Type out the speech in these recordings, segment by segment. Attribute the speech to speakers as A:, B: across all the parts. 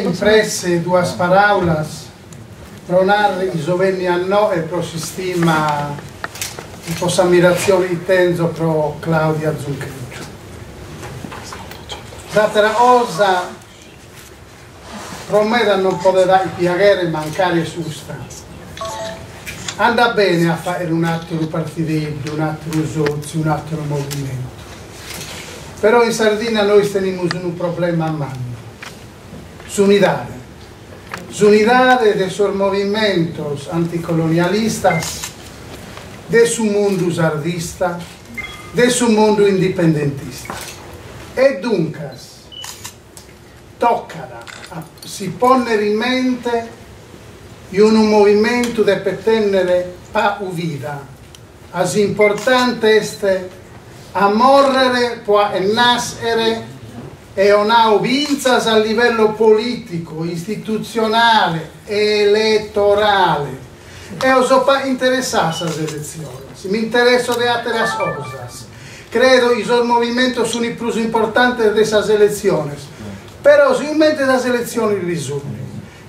A: impresse due paraulas pro narre i sovenni a no e pro sistema un po' ammirazione intenso pro Claudia Zuccheruccio. D'altra osa pro me non poteva piacere mancare susta. Anda bene a fare un altro partidello, un altro sozio, un altro movimento. Però in Sardegna noi teniamo un problema a mano. S'unidade. S'unidade de sus movimientos anticolonialistas, de su mundo sardista, de su mundo indipendentista. E dunque, tocca si ponere in mente un movimento che per tenere a vida. As importante è a morrere, può nascere e una vinzas a livello politico, istituzionale, elettorale. E io sono interessato alle elezioni, mi interesso di altre cose. Credo che i movimenti sono i più importanti di queste elezioni. Però sicuramente le elezioni risultano.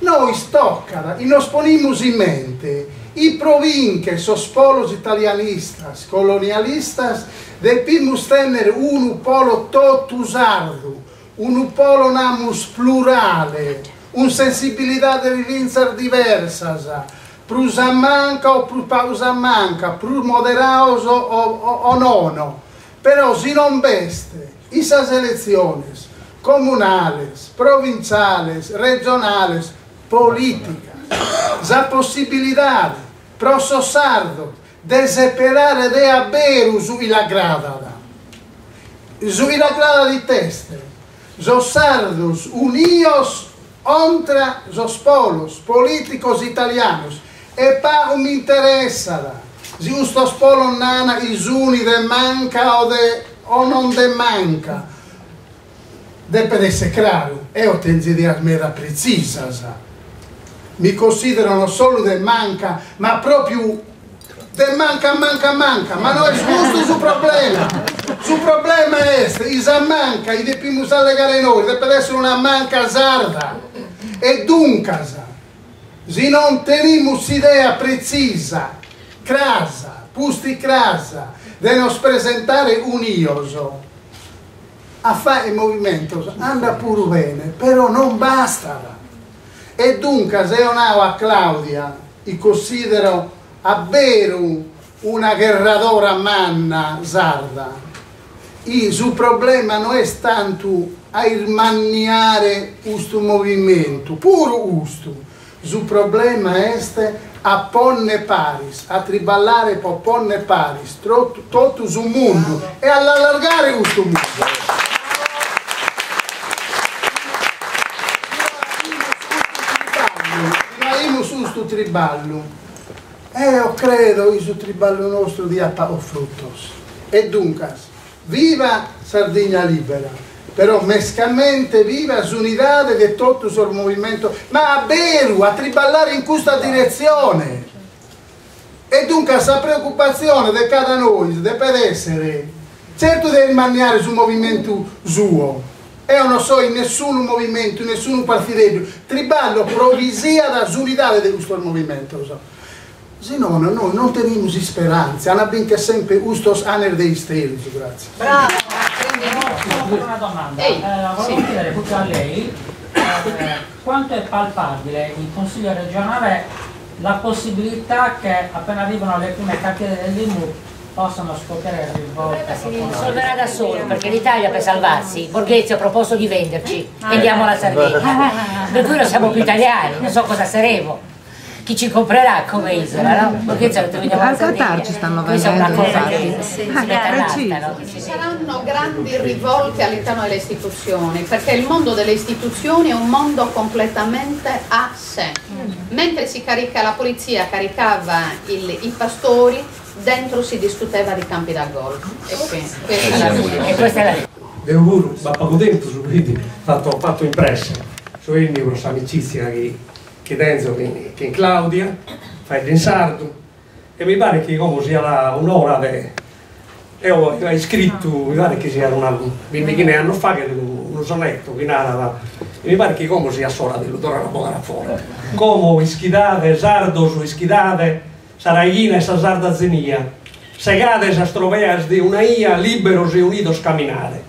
A: Noi stocca e nos ponimos in mente i province, sos polos italianistas, colonialistas, depimus tenere un polo totu sardu, un polo namus plurale, un sensibilità de vivinzas diversas, plus manca o plus pausa manca, plus moderados o nono. Però si non veste, esas elecciones comunales, provinciales, regionales, políticas, la possibilidad pro sos sardos de separare de averu su la grada di teste, los sardos unidos contra los polos políticos italianos e pa mi interessa si ustos polos nana isuni de manca o non de manca. Deve essere chiaro, io tengo idee mera precisas. Mi considerano solo del manca, ma proprio del manca, ma non è giusto sul problema. Sul problema è che isa manca, i dobbiamo allegare noi, deve essere una manca sarda. E dunque, se non teniamo idea precisa, crasa, pusti crasa, di nos presentare unioso, a fare il movimento anda pure bene, però non basta. E dunque se io a Claudia e considero davvero una guerradora manna sarda, il suo problema non è tanto a irmaniare questo movimento, puro gusto, il suo problema è a ponne paris, a triballare per ponne paris, tutto sul mondo e all'allargare questo mondo. Su triballo io credo che il triballo nostro dia o fruttos e dunque viva Sardegna libera, però mescamente viva l'unità di tutto il movimento, ma a veru a triballare in questa direzione. E dunque questa preoccupazione di cada noi deve essere certo di rimanere sul movimento suo. Io non so in nessun movimento, in nessun partidello, triballo provvisia da unità di questo movimento. Se no, noi non teniamo speranze, hanno benché sempre ustos aner dei steli, grazie.
B: Bravo! Una domanda, volevo chiedere proprio a lei quanto è palpabile in Consiglio regionale la possibilità che appena arrivano le prime cartiere dell'IMU possano scoppiare le rivolte.
C: Si risolverà da solo, perché l'Italia per salvarsi, Borghezio ha proposto di venderci, vendiamo la Sardegna, per cui non siamo più italiani, non so cosa saremo. Chi ci comprerà come isola, no? Borghezio ha detto vendiamo la Sardegna.
D: Al Qatar ci stanno
C: questa è una
D: vendendo,
C: cosa che si mette all'asta, no?
E: Ci saranno grandi rivolte all'interno delle istituzioni, perché il mondo delle istituzioni è un mondo completamente a sé. Mentre la polizia caricava i pastori, dentro si discuteva di campi da golf. E questa è la
F: Devo pure, ma poco tempo su quindi fatto impressa su questa amicizia che Denzo che in Claudia fa il sardo e mi pare che come sia un'ora e ho scritto, mi pare che sia una 20 anni fa, che un sonetto che narra, mi pare che come sia sola dell'autore Rapogarafola, come ischidave, sardo su ischidave, saraghina e sa sarda zenia, segade sa stroveas di una ia, liberos e unidos caminare,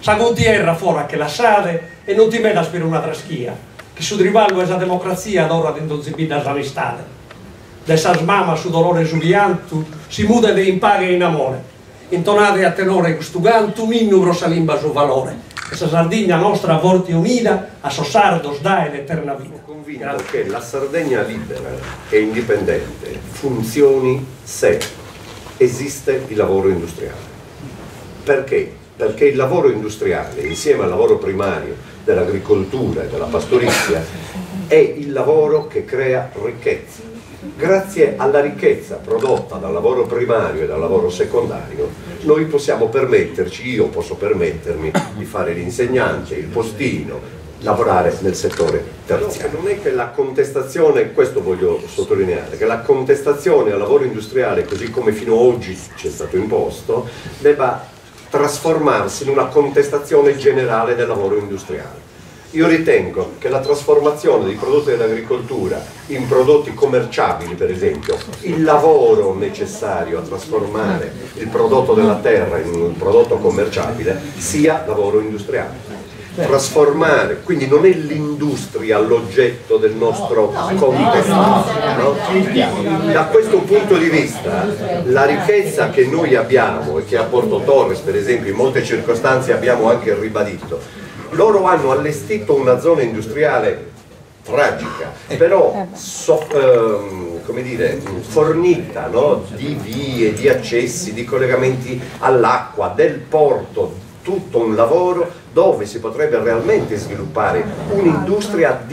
F: sa con tierra fora che la sade e non ti metas per una traschia, che su rivalgo esa democrazia d'ora dentro zibidas amistade, de sas mama su dolore subiantu, si mude de impaghe in amore, intonate a tenore gustugantu, minnu rosalimba su valore. Questa Sardegna nostra a vorti unida, a Sossardos dà l'eterna vita.
D: Sono convinto che la Sardegna libera e indipendente funzioni se esiste il lavoro industriale. Perché? Perché il lavoro industriale, insieme al lavoro primario dell'agricoltura e della pastorizia, è il lavoro che crea ricchezza. Grazie alla ricchezza prodotta dal lavoro primario e dal lavoro secondario, noi possiamo permetterci, io posso permettermi di fare l'insegnante, il postino, lavorare nel settore terziario. Non è che la contestazione, questo voglio sottolineare, che la contestazione al lavoro industriale, così come fino ad oggi ci è stato imposto, debba trasformarsi in una contestazione generale del lavoro industriale. Io ritengo che la trasformazione dei prodotti dell'agricoltura in prodotti commerciabili, per esempio, il lavoro necessario a trasformare il prodotto della terra in un prodotto commerciabile, sia lavoro industriale. Trasformare, quindi non è l'industria l'oggetto del nostro contesto, no? Da questo punto di vista la ricchezza che noi abbiamo e che a Porto Torres per esempio in molte circostanze abbiamo anche ribadito, loro hanno allestito una zona industriale tragica, però come dire, fornita, no? Di vie, di accessi, di collegamenti all'acqua, del porto, tutto un lavoro dove si potrebbe realmente sviluppare un'industria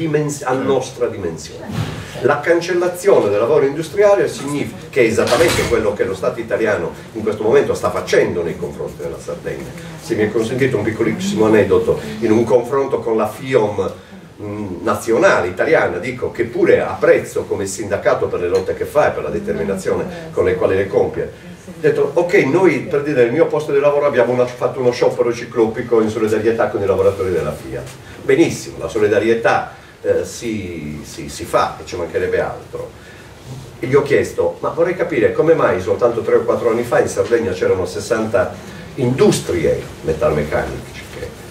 D: a nostra dimensione. La cancellazione del lavoro industriale significa che è esattamente quello che lo Stato italiano in questo momento sta facendo nei confronti della Sardegna. Se mi è consentito un piccolissimo aneddoto, in un confronto con la FIOM nazionale italiana, dico che pure apprezzo come sindacato per le lotte che fa e per la determinazione con le quali le compie. Ho detto, ok, noi per dire nel mio posto di lavoro abbiamo fatto uno sciopero ciclopico in solidarietà con i lavoratori della Fiat. Benissimo, la solidarietà si fa e ci mancherebbe altro. E gli ho chiesto, ma vorrei capire come mai soltanto 3 o 4 anni fa in Sardegna c'erano 60 industrie metalmeccaniche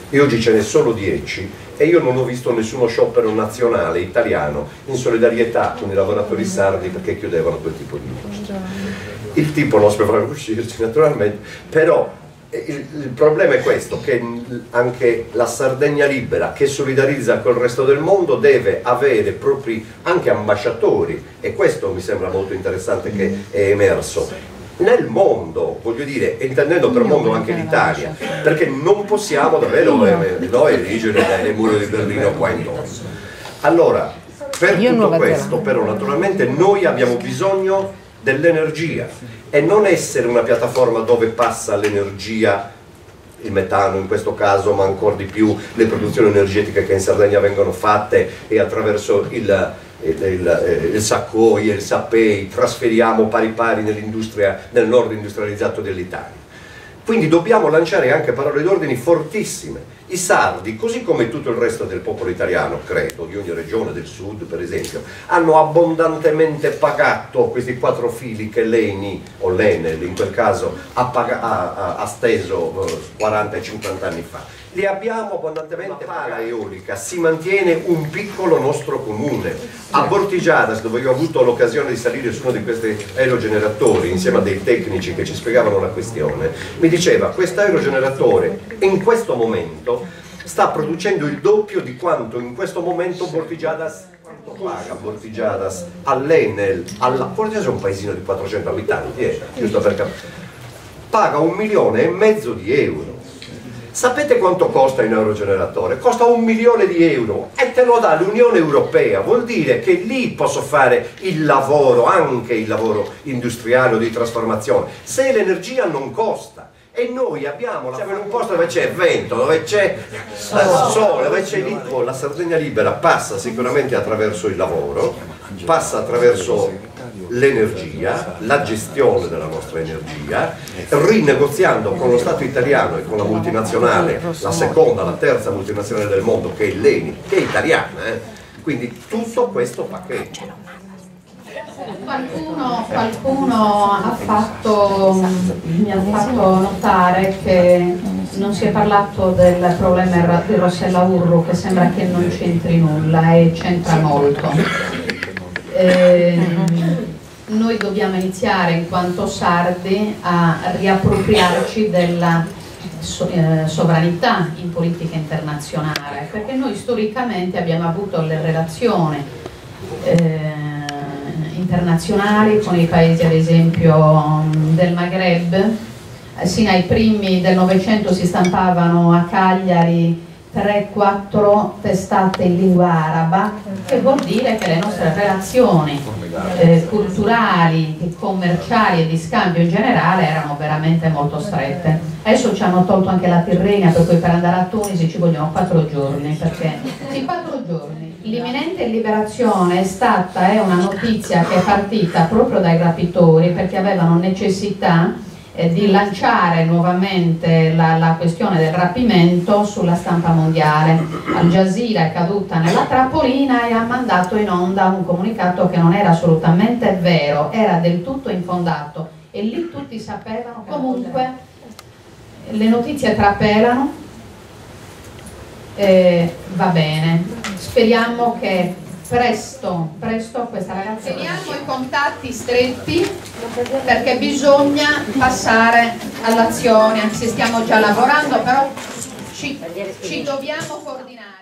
D: e oggi ce ne sono 10 e io non ho visto nessuno sciopero nazionale italiano in solidarietà con i lavoratori sardi perché chiudevano quel tipo di industria. Il tipo non sapeva uscirci naturalmente, però il problema è questo, che anche la Sardegna libera che solidarizza col resto del mondo deve avere propri anche ambasciatori, e questo mi sembra molto interessante che è emerso nel mondo, voglio dire, intendendo per mondo anche l'Italia, perché non possiamo davvero noi erigere le mura di Berlino qua intorno. Allora, per tutto questo però naturalmente noi abbiamo bisogno dell'energia e non essere una piattaforma dove passa l'energia, il metano in questo caso, ma ancora di più le produzioni energetiche che in Sardegna vengono fatte e attraverso il Saccoie, il Sapei trasferiamo pari pari nell'industria, nel nord industrializzato dell'Italia. Quindi dobbiamo lanciare anche parole d'ordine fortissime. I sardi, così come tutto il resto del popolo italiano, credo, di ogni regione del sud per esempio, hanno abbondantemente pagato questi 4 fili che l'ENI, o l'Enel in quel caso, ha steso 40 e 50 anni fa. Li abbiamo abbondantemente pagati. La eolica si mantiene un piccolo nostro comune. A Bortigiadas, dove io ho avuto l'occasione di salire su uno di questi aerogeneratori insieme a dei tecnici che ci spiegavano la questione, mi diceva questo aerogeneratore in questo momento sta producendo il doppio di quanto in questo momento Bortigiadas paga. Bortigiadas all'Enel, Bortigiadas è un paesino di 400 abitanti, giusto per capire, paga 1,5 milioni di euro. Sapete quanto costa un aerogeneratore? Costa 1 milione di euro e te lo dà l'Unione Europea. Vuol dire che lì posso fare il lavoro, anche il lavoro industriale o di trasformazione, se l'energia non costa. E noi abbiamo, siamo in un posto dove c'è vento, dove c'è sole, dove c'è la Sardegna libera passa sicuramente attraverso il lavoro, passa attraverso l'energia, la gestione della nostra energia, rinegoziando con lo Stato italiano e con la multinazionale, la seconda, la terza multinazionale del mondo, che è l'ENI, che è italiana, quindi tutto questo pacchetto.
E: Qualcuno mi ha fatto notare che non si è parlato del problema di Rossella Urru, che sembra che non c'entri nulla e c'entra molto. Noi dobbiamo iniziare in quanto sardi a riappropriarci della sovranità in politica internazionale, perché noi storicamente abbiamo avuto le relazioni internazionali con i paesi ad esempio del Maghreb. Sino ai primi del Novecento si stampavano a Cagliari 3-4 testate in lingua araba, che vuol dire che le nostre relazioni culturali, commerciali e di scambio in generale erano veramente molto strette. Adesso ci hanno tolto anche la Tirrenia, per cui per andare a Tunisi ci vogliono 4 giorni, perché in 4 giorni. L'imminente liberazione è una notizia che è partita proprio dai rapitori, perché avevano necessità di lanciare nuovamente la questione del rapimento sulla stampa mondiale. Al Jazeera è caduta nella trappolina e ha mandato in onda un comunicato che non era assolutamente vero, era del tutto infondato, e lì tutti sapevano. Comunque le notizie trapelano. Va bene, speriamo che presto questa ragazza... Teniamo i contatti stretti, perché bisogna passare all'azione, anzi stiamo già lavorando, però ci dobbiamo coordinare.